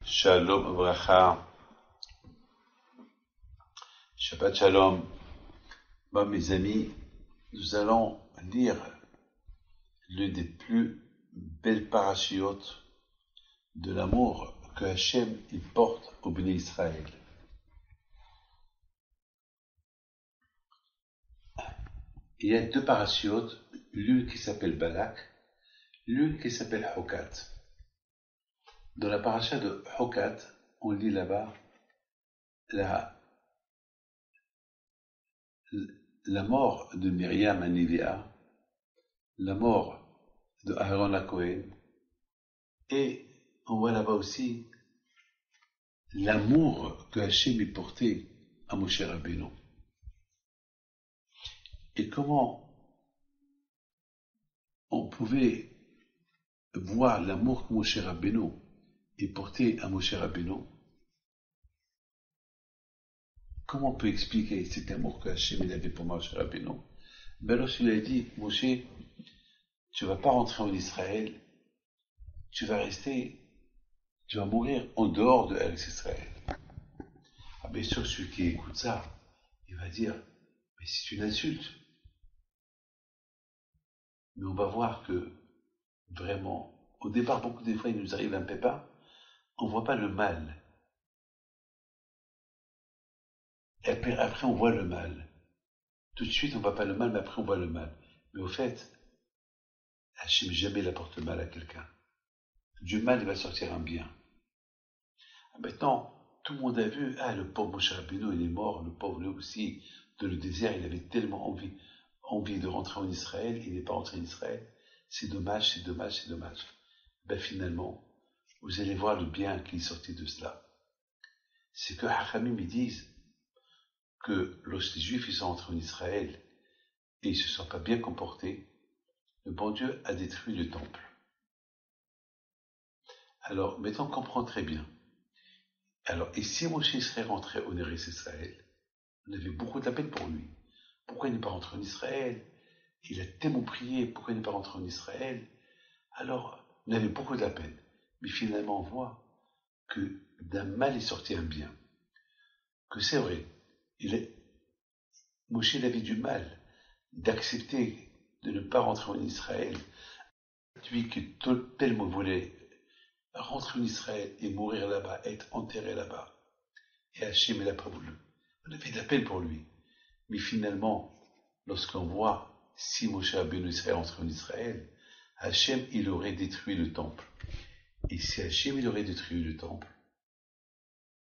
Shalom Abracha, Shabbat Shalom. Bon, mes amis, nous allons lire l'une des plus belles parachiotes de l'amour que Hachem il porte au Béné Israël. Il y a deux parachiotes, l'une qui s'appelle Balak, l'une qui s'appelle Hokat. Dans la paracha de Hokat, on lit là-bas la mort de Myriam Anivéa, la mort de Aaron à Cohen, et on voit là-bas aussi l'amour que Hachem y portait à Moshe Rabbeinu. Et comment on pouvait voir l'amour que Moshe Rabbeinu y portait à Moshe Rabbeinu. Comment on peut expliquer cet amour que Hachem avait pour Moshe Rabbeinu? Ben lorsqu'il a dit, Moshe, tu ne vas pas rentrer en Israël, tu vas mourir en dehors de Eretz Israël. Ah, bien sûr, celui qui écoute ça, il va dire, mais c'est une insulte. Mais on va voir que, vraiment, au départ, beaucoup de fois, il nous arrive un pépin, on ne voit pas le mal. Et après, on voit le mal. Tout de suite, on ne voit pas le mal, mais après, on voit le mal. Mais au fait, Hachem jamais n'apporte mal à quelqu'un. Du mal, il va sortir un bien. Maintenant, tout le monde a vu, le pauvre Moshe Rabbeinu, il est mort, le pauvre lui aussi, dans le désert, il avait tellement envie de rentrer en Israël, il n'est pas rentré en Israël. C'est dommage, c'est dommage, c'est dommage. Ben finalement, vous allez voir le bien qui est sorti de cela. C'est que Hachamim, ils disent que lorsque les Juifs ils sont rentrés en Israël et ils ne se sont pas bien comportés, le bon Dieu a détruit le temple. Alors, maintenant, on comprend très bien. Alors, et si Moshe serait rentré en Eretz Israël, on avait beaucoup de la peine pour lui. Pourquoi il n'est pas rentré en Israël? Il a tellement prié, pourquoi il n'est pas rentré en Israël? Alors, on avait beaucoup de la peine. Mais finalement, on voit que d'un mal est sorti un bien. Que c'est vrai, Moshe avait du mal d'accepter de ne pas rentrer en Israël, lui qui tellement voulait rentrer en Israël et mourir là-bas, être enterré là-bas. Et Hachem n'a pas voulu. On avait de la peine pour lui. Mais finalement, lorsqu'on voit si Moshe Rabbeinu serait rentré en Israël, Hachem, il aurait détruit le temple. Et si Hachem, il aurait détruit le temple,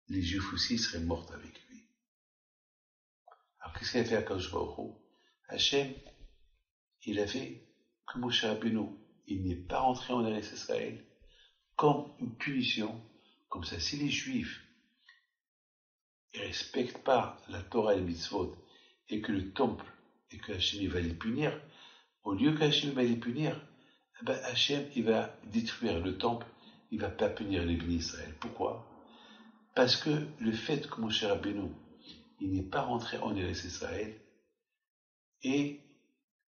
les Juifs aussi seraient morts avec lui. Alors qu'est-ce qu'il a fait à Kadosh Baruch Hu? Hachem, il a fait que Moshe Rabbeinu, il n'est pas rentré en Eretz Israël comme une punition. Comme ça, si les Juifs ne respectent pas la Torah et le mitzvot, et que le temple, et que Hachem va les punir, au lieu qu'Hachem va les punir, Hachem il va détruire le temple, il ne va pas punir les bénis Israël. Pourquoi? Parce que le fait que Moshe Rabbeinu, il n'est pas rentré en Eretz Israël, et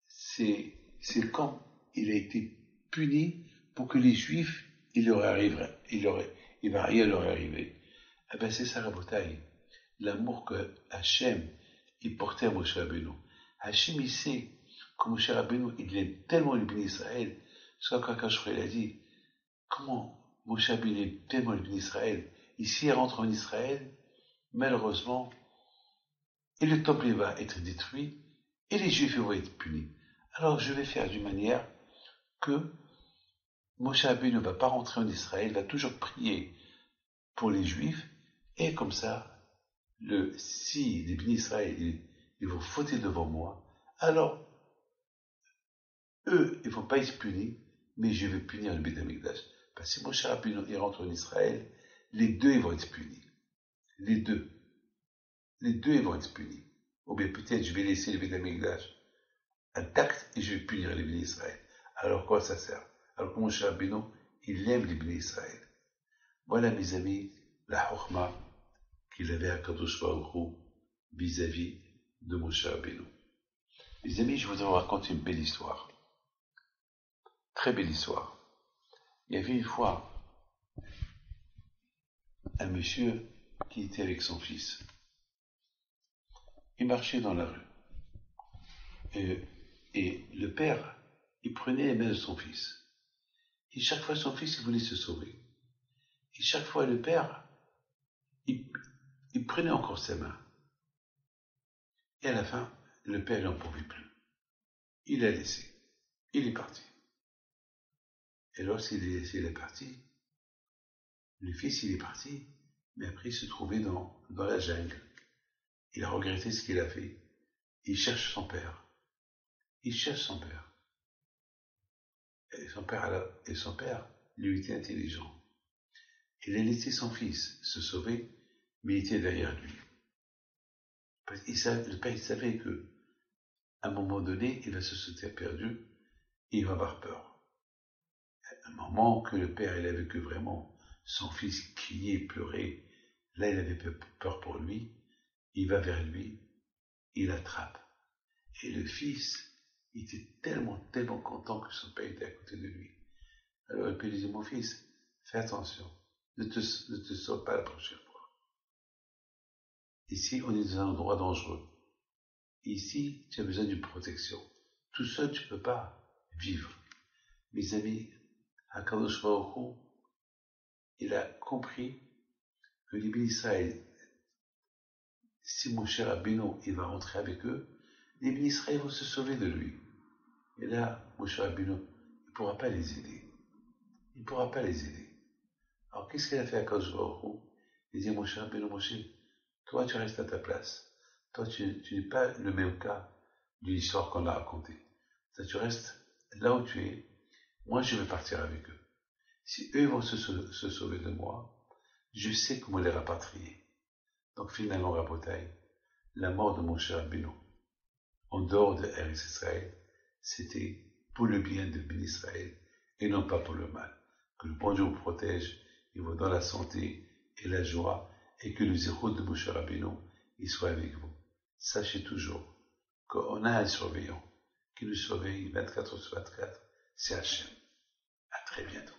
c'est comme il a été puni pour que les Juifs, il va rien leur arriver. C'est ça la bataille. L'amour que Hachem, il portait à Moshe Rabbeinu. Hachem, il sait que Moshe Rabbeinu, il aime tellement le béni Israël, parce qu'Akash il a dit, comment Moshe Rabbeinu aime tellement le béni Israël, ici il rentre en Israël, malheureusement, et le temple va être détruit, et les Juifs vont être punis. Alors je vais faire d'une manière que Moshe Rabbeinu ne va pas rentrer en Israël, il va toujours prier pour les Juifs, et comme ça, si les bénis Israël ils vont fauter devant moi, alors eux, ils ne vont pas être punis, mais je vais punir le Beth Amikdash. Parce que si Moshe Rabbeinu il rentre en Israël, les deux ils vont être punis. Les deux ils vont être punis. Ou bien peut-être je vais laisser le Beth Amikdash intact et je vais punir les bénis Israël. Alors quoi ça sert? Alors que Moshe Rabbeinu, il aime les bénis Israël. Voilà mes amis, la chokhma qu'il avait à Kadosh Baruch Hu vis-à-vis de Moshe Rabbeinu. Mes amis, je voudrais vous raconter une belle histoire. Très belle histoire. Il y avait une fois un monsieur qui était avec son fils. Il marchait dans la rue. Et le père, il prenait les mains de son fils. Et chaque fois, son fils, il voulait se sauver. Et chaque fois, le père, il prenait encore ses mains. Et à la fin, le père n'en pouvait plus. Il a laissé. Il est parti. Et lorsqu'il est parti, le fils, il est parti, mais après, il se trouvait dans la jungle. Il a regretté ce qu'il a fait. Il cherche son père. Il cherche son père. Et son père, lui, était intelligent. Il a laissé son fils se sauver, mais il était derrière lui. Le père, il savait que, à un moment donné, il va se sentir perdu, et il va avoir peur. À un moment que le père, il a vu que vraiment son fils criait, pleurait, là, il avait peur pour lui, il va vers lui, il l'attrape. Et le fils, il était tellement content que son père était à côté de lui. Alors le père lui dit, mon fils, fais attention, ne te sauve pas la prochaine fois. Ici, on est dans un endroit dangereux. Ici, tu as besoin d'une protection. Tout seul, tu ne peux pas vivre. Mes amis, Akadosh Baruch Hu, il a compris que les Israël, si mon cher Rabbeinu, il va rentrer avec eux, les Israël vont se sauver de lui. Et là, mon cher Rabbeinu, il ne pourra pas les aider. Il ne pourra pas les aider. Alors, qu'est-ce qu'il a fait à Akadosh Baruch Hu? Il dit, mon cher Rabbeinu Moshe, toi, tu restes à ta place. Toi, tu n'es pas le même cas d'une histoire qu'on a racontée. Ça, tu restes là où tu es. Moi, je vais partir avec eux. Si eux vont se sauver de moi, je sais comment les rapatrier. Donc, finalement, Rabotai, la mort de mon cher Rabbeinu, en dehors de Eretz Israël, c'était pour le bien de Ben Israël et non pas pour le mal. Que le bon Dieu vous protège et vous donne la santé et la joie et que le zéro de mon cher Rabbeinu, il soit avec vous. Sachez toujours qu'on a un surveillant qui nous surveille 24 sur 24, c'est Hachem. À très bientôt.